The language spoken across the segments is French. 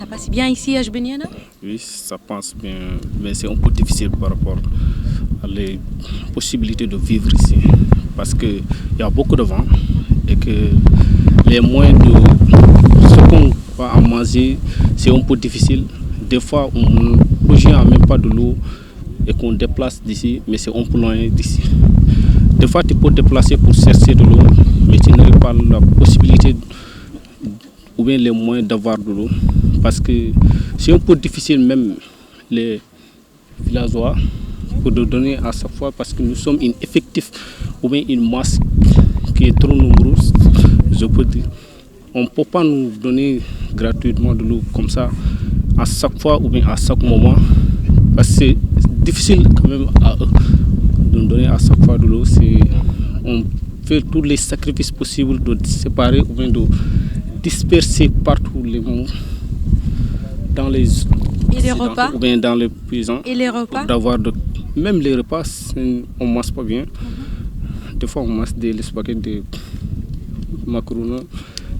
Ça passe bien ici à Jbeniana? Oui, ça passe bien, mais c'est un peu difficile par rapport à les possibilités de vivre ici. Parce qu'il y a beaucoup de vent et que les moyens de ce qu'on va à manger, c'est un peu difficile. Des fois, on n'a même pas de l'eau et qu'on déplace d'ici, mais c'est un peu loin d'ici. Des fois, tu peux te déplacer pour chercher de l'eau, mais tu n'as pas la possibilité ou bien les moyens d'avoir de l'eau. Parce que c'est un peu difficile, même les villageois, pour de donner à chaque fois, parce que nous sommes un effectif ou bien une masse qui est trop nombreuse, je peux dire. On ne peut pas nous donner gratuitement de l'eau comme ça à chaque fois ou bien à chaque moment. Parce que c'est difficile quand même à eux de nous donner à chaque fois de l'eau. On fait tous les sacrifices possibles de séparer ou bien de disperser partout les mots dans les et les repas ou bien dans les prisons. Et les repas même les repas, on ne mange pas bien. Des fois, on mange des spaghettis, des macaroons,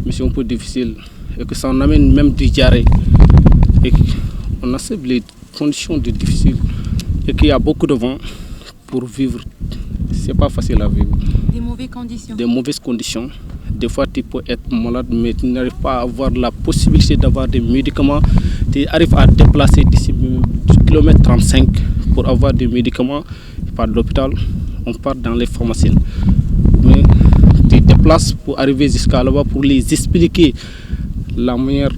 mais c'est un peu difficile. Et que ça en amène même du diarrhée. Et on accepte les conditions difficiles. Et qu'il y a beaucoup de vent pour vivre. C'est pas facile à vivre. Des mauvaises conditions. Des mauvaises conditions. Des fois, tu peux être malade, mais tu n'arrives pas à avoir la possibilité d'avoir des médicaments. Tu arrives à déplacer d'ici km 35 pour avoir des médicaments. Par l'hôpital, on part dans les pharmacies. Mais tu te déplaces pour arriver jusqu'à là-bas pour les expliquer la manière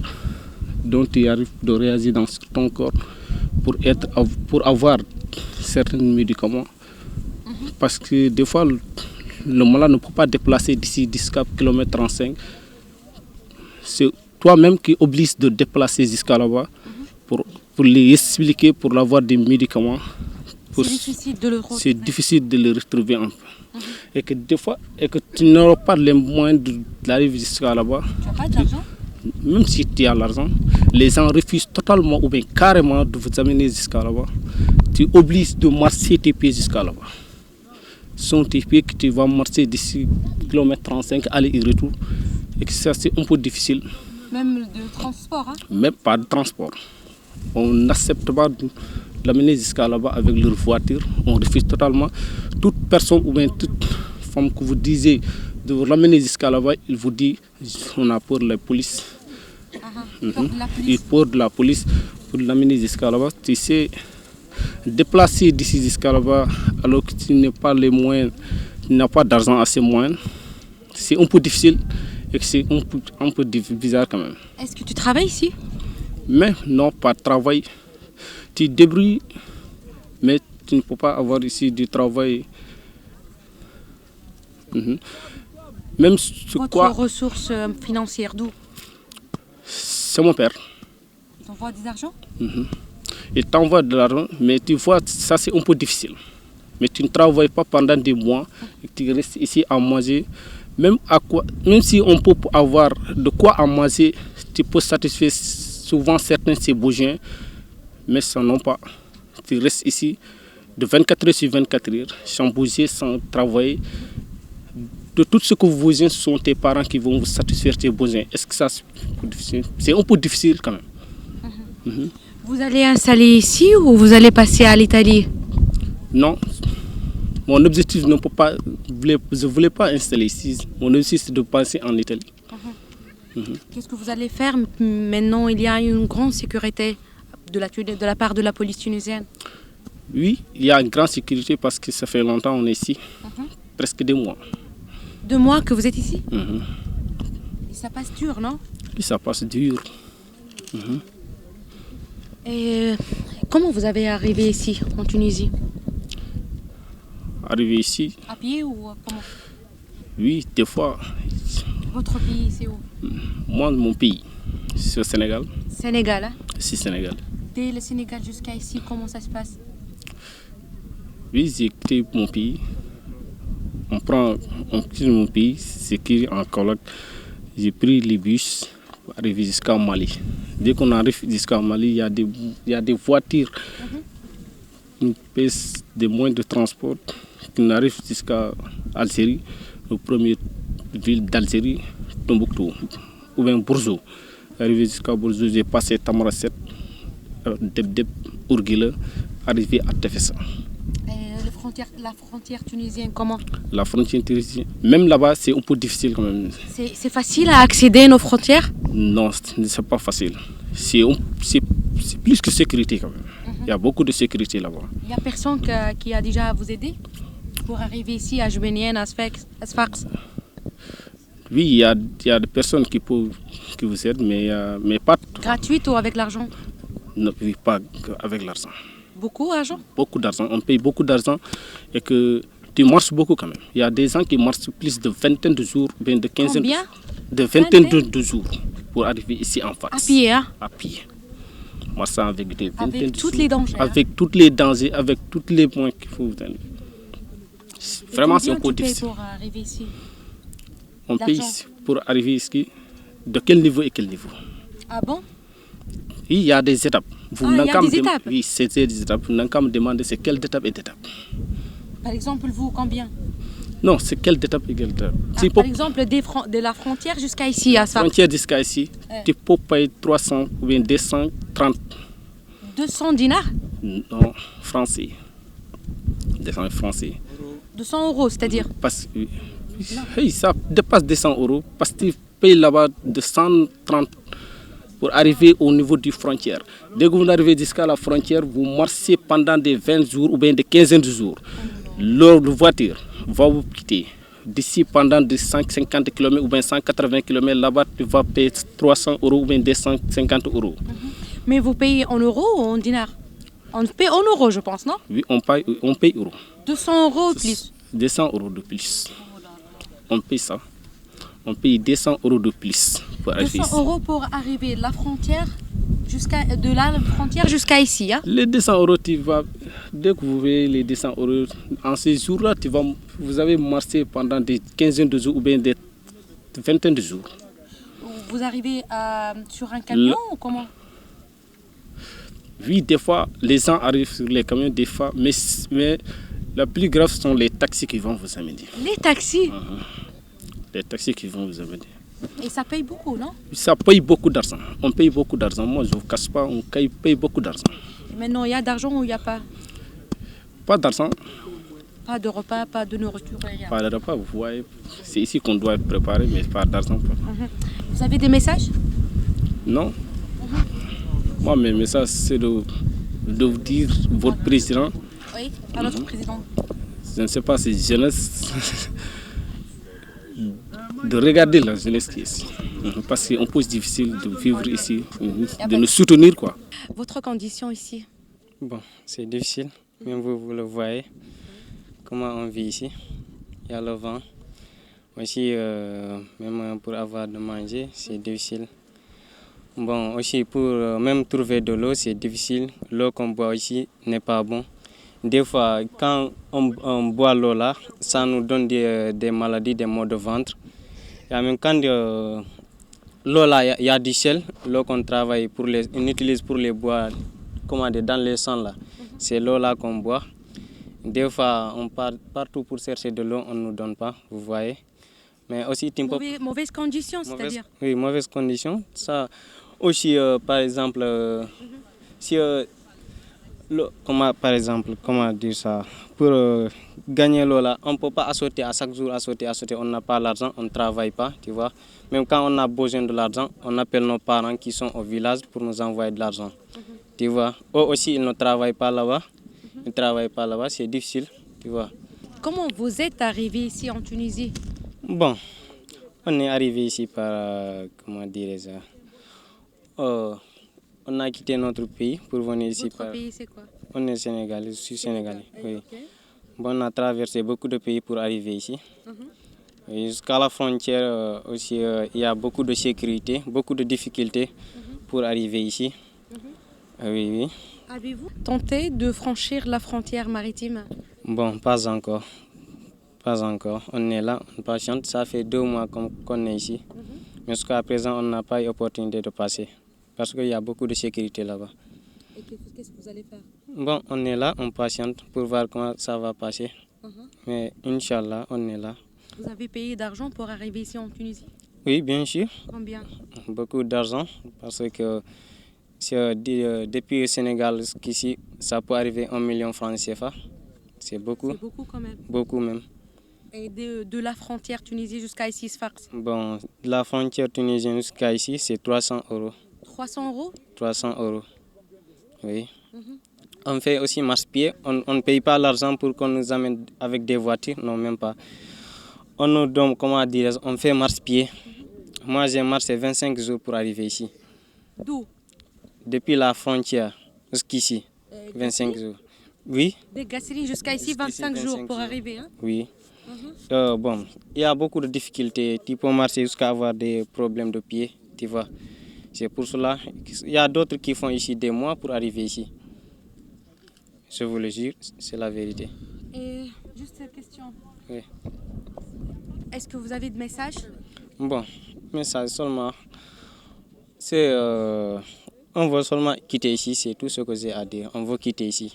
dont tu arrives de réagir dans ton corps pour avoir certains médicaments. Parce que des fois, le malade ne peut pas déplacer d'ici jusqu'à km 35. C'est toi-même qui oblige de déplacer jusqu'à là-bas pour les expliquer, pour avoir des médicaments. C'est difficile de le retrouver un peu. Et que des fois, tu n'auras pas les moyens d'arriver jusqu'à là-bas. Tu n'as pas d'argent? Même si tu as l'argent, les gens refusent totalement ou bien carrément de vous amener jusqu'à là-bas. Tu obliges de marcher tes pieds jusqu'à là-bas. Sont tes pieds que tu vas marcher d'ici km 35, aller et retour. Et que ça, c'est un peu difficile. Même de transport, hein? Même pas de transport. On n'accepte pas de l'amener jusqu'à là-bas avec leur voiture. On refuse totalement. Toute personne ou bien toute femme que vous disiez de vous l'amener jusqu'à là-bas, il vous dit on a peur de la police. Peur de la police pour l'amener jusqu'à là-bas. Tu sais, déplacer d'ici jusqu'à là-bas alors que tu n'as pas les moyens, tu n'as pas d'argent assez moyen, c'est un peu difficile et c'est un peu bizarre quand même. Est-ce que tu travailles ici? Mais non, pas de travail. Tu te débrouilles, mais tu ne peux pas avoir ici du travail. Même Votre ressource financière, d'où? C'est mon père. Il t'envoie des argent? Il t'envoie de l'argent, mais tu vois, ça c'est un peu difficile. Mais tu ne travailles pas pendant des mois, et tu restes ici à manger. Même si on peut avoir de quoi à manger, tu peux satisfaire souvent certains de ces besoins, mais ça non pas. Tu restes ici de 24 heures sur 24 heures, sans bouger, sans travailler. De tout ce que vous voulez, ce sont tes parents qui vont vous satisfaire tes besoins. Est-ce que ça c'est un peu difficile quand même? Vous allez installer ici ou vous allez passer à l'Italie? Non. Mon objectif je ne voulais pas installer ici. Mon objectif c'est de passer en Italie. Qu'est-ce que vous allez faire maintenant? Il y a une grande sécurité de la part de la police tunisienne. Oui, il y a une grande sécurité parce que ça fait longtemps qu'on est ici. Presque 2 mois. 2 mois que vous êtes ici? Et ça passe dur, non? Oui, ça passe dur. Et comment vous avez arrivé ici, en Tunisie? Arrivé ici? À pied ou comment? Oui, des fois. Votre pays, c'est où? Moi, mon pays, c'est au Sénégal. Sénégal, hein? C'est Sénégal. Dès le Sénégal jusqu'à ici, comment ça se passe? Oui, j'ai quitté mon pays. On quitte mon pays, c'est qu'en colloque, j'ai pris les bus pour arriver jusqu'à Mali. Dès qu'on arrive jusqu'à Mali, il y a des voitures qui pèsent des moyens de transport qui arrivent jusqu'à Algérie, la première ville d'Algérie, Tombouctou, ou bien Bourzo. arrivé jusqu'à Bourdieu, j'ai passé Tamaracet, Deb, Ourguile, arrivé à Tefessa. Et la frontière tunisienne, comment? La frontière tunisienne, même là-bas, c'est un peu difficile quand même. C'est facile à accéder à nos frontières? Non, c'est pas facile. C'est plus que sécurité quand même. Il y a beaucoup de sécurité là-bas. Il n'y a personne qui a déjà à vous aider pour arriver ici à Joubenienne, à Sfax? Oui, il y a des personnes qui vous aident, mais pas... Gratuite ou avec l'argent? Non, oui, pas avec l'argent. Beaucoup d'argent? Beaucoup d'argent. On paye beaucoup d'argent et que tu marches beaucoup quand même. Il y a des gens qui marchent plus de vingtaine de jours, bien de quinzaine Combien? de vingtaine de jours pour arriver ici en face. À pied, hein? À pied. Marchant avec des vingtaines Avec de tous jours, les dangers. avec tous les dangers, avec tous les points qu'il faut vous donner. Vraiment, c'est un peu difficile. Pour arriver ici? On paye pour arriver ici. De quel niveau et quel niveau? Ah bon? Oui, il y a des étapes. Il y a des étapes? Oui, c'est des étapes. Vous n'avez qu'à me demander c'est quelle étape et étape. Par exemple, vous, combien? Non, c'est quelle étape et quelle étape. Par exemple, de la frontière jusqu'à ici, à Sfax. Frontière jusqu'à ici, tu peux payer 300 ou bien 230. 200 dinars? Non, français. 200 français. 200 €, c'est-à-dire? Parce que hey, ça dépasse 200 € parce que tu payes là-bas de 130 pour arriver au niveau du frontière. Dès que vous arrivez jusqu'à la frontière, vous marchez pendant des 20 jours ou bien des quinzaines de jours. Leur voiture va vous quitter. D'ici pendant de 150 km ou bien 180 km, là-bas, tu vas payer 300 € ou bien 250 €. Mais vous payez en euros ou en dinars? On paye en euros, je pense, non? Oui, on paye euros. 200 € plus? 200 € de plus. On paye ça. On paye 200 € de plus pour arriver 200 € pour arriver de la frontière jusqu'à ici. Hein? Les 200 €, dès que vous voyez les 200 €, en ces jours-là, vous avez marché pendant des quinzaines de jours ou bien des vingtaines de jours. Vous arrivez sur un camion ou comment? Oui, des fois, les gens arrivent sur les camions, des fois, mais la plus grave sont les taxis qui vont vous amener. Les taxis? Les taxis qui vont vous amener. Et ça paye beaucoup, non? Ça paye beaucoup d'argent. On paye beaucoup d'argent. Moi, je ne vous cache pas, on paye beaucoup d'argent. Maintenant, il y a d'argent ou il n'y a pas? Pas d'argent. Pas de repas, pas de nourriture, rien. Pas de repas, vous voyez. C'est ici qu'on doit préparer, mais pas d'argent. Vous avez des messages? Non. Moi, mes messages, c'est de vous dire, votre président. Oui, à notre président. Je ne sais pas si jeunesse. De regarder la jeunesse qui est ici. Parce que c'est un peu difficile de vivre ici, de nous soutenir, quoi. Votre condition ici? Bon, c'est difficile. Même vous le voyez. Comment on vit ici. Il y a le vent. Aussi, même pour avoir de manger, c'est difficile. Bon, aussi pour même trouver de l'eau, c'est difficile. L'eau qu'on boit ici n'est pas bon. Des fois, quand on boit l'eau là, ça nous donne des maladies, des maux de ventre. Et même quand l'eau là, il y a du sel, l'eau qu'on travaille on utilise pour les boire, dans les sangs là. C'est l'eau là qu'on boit. Des fois, on part partout pour chercher de l'eau, on ne nous donne pas, vous voyez. Mais aussi, mauvaise condition, c'est-à-dire? Oui, mauvaise condition. Ça aussi, par exemple, si comment dire ça, pour gagner l'eau là, on ne peut pas assortir à chaque jour, on n'a pas l'argent, on ne travaille pas, tu vois. Même quand on a besoin de l'argent, on appelle nos parents qui sont au village pour nous envoyer de l'argent, tu vois. Eux aussi, ils ne travaillent pas là-bas, c'est difficile, tu vois. Comment vous êtes arrivé ici en Tunisie? Bon, on est arrivé ici par, comment dire ça, on a quitté notre pays pour venir ici. Votre pays, c'est quoi? On est sénégalais, je suis sénégalais. Oui. Okay. Bon, on a traversé beaucoup de pays pour arriver ici. Jusqu'à la frontière aussi, il y a beaucoup de sécurité, beaucoup de difficultés pour arriver ici. Oui. Avez-vous tenté de franchir la frontière maritime? Bon, pas encore. On est là, on patiente. Ça fait 2 mois qu'on est ici. Mais jusqu'à présent, on n'a pas eu l'opportunité de passer. Parce qu'il y a beaucoup de sécurité là-bas. Et qu'est-ce que vous allez faire? Bon, on est là, on patiente pour voir comment ça va passer. Mais Inch'Allah, on est là. Vous avez payé d'argent pour arriver ici en Tunisie? Oui, bien sûr, Combien? beaucoup d'argent parce que depuis le Sénégal jusqu'ici, ça peut arriver 1 million de francs CFA. C'est beaucoup, C'est beaucoup quand même. beaucoup même. Et de la frontière Tunisie jusqu'à ici, Sfax, Bon, de la frontière tunisienne jusqu'à ici, c'est 300 euros. 300 euros? 300 euros, oui. On fait aussi marche-pied. On ne paye pas l'argent pour qu'on nous amène avec des voitures, non, même pas. On nous donne, comment dire, on fait marche-pied. Moi, j'ai marché 25 jours pour arriver ici. D'où? Depuis la frontière jusqu'ici, 25 jours. Oui, Des Gassiri jusqu'à ici, Jusqu'ici, 25 jours 25 pour jours. arriver. Hein? oui. Bon, il y a beaucoup de difficultés. Tu peux marcher jusqu'à avoir des problèmes de pied, tu vois. C'est pour cela. Il y a d'autres qui font ici des mois pour arriver ici. Je vous le jure, c'est la vérité. Et juste cette question. Oui. Est-ce que vous avez des messages? Bon, message seulement. C'est. On veut seulement quitter ici, c'est tout ce que j'ai à dire. On veut quitter ici.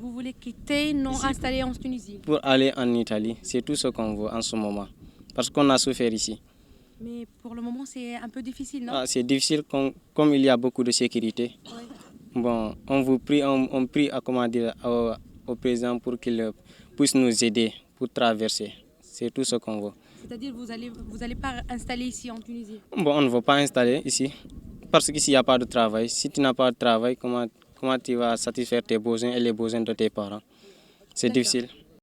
Vous voulez quitter, non Ici. installer en Tunisie? Pour aller en Italie, c'est tout ce qu'on veut en ce moment. Parce qu'on a souffert ici. Mais pour le moment, c'est un peu difficile, non? Ah, c'est difficile comme il y a beaucoup de sécurité. Oui. Bon, on prie à, comment dire, au président pour qu'il puisse nous aider pour traverser. C'est tout ce qu'on veut. C'est-à-dire vous allez pas installer ici en Tunisie? Bon, on ne veut pas installer ici parce qu'ici il n'y a pas de travail. Si tu n'as pas de travail, comment tu vas satisfaire tes besoins et les besoins de tes parents? C'est D'accord. difficile.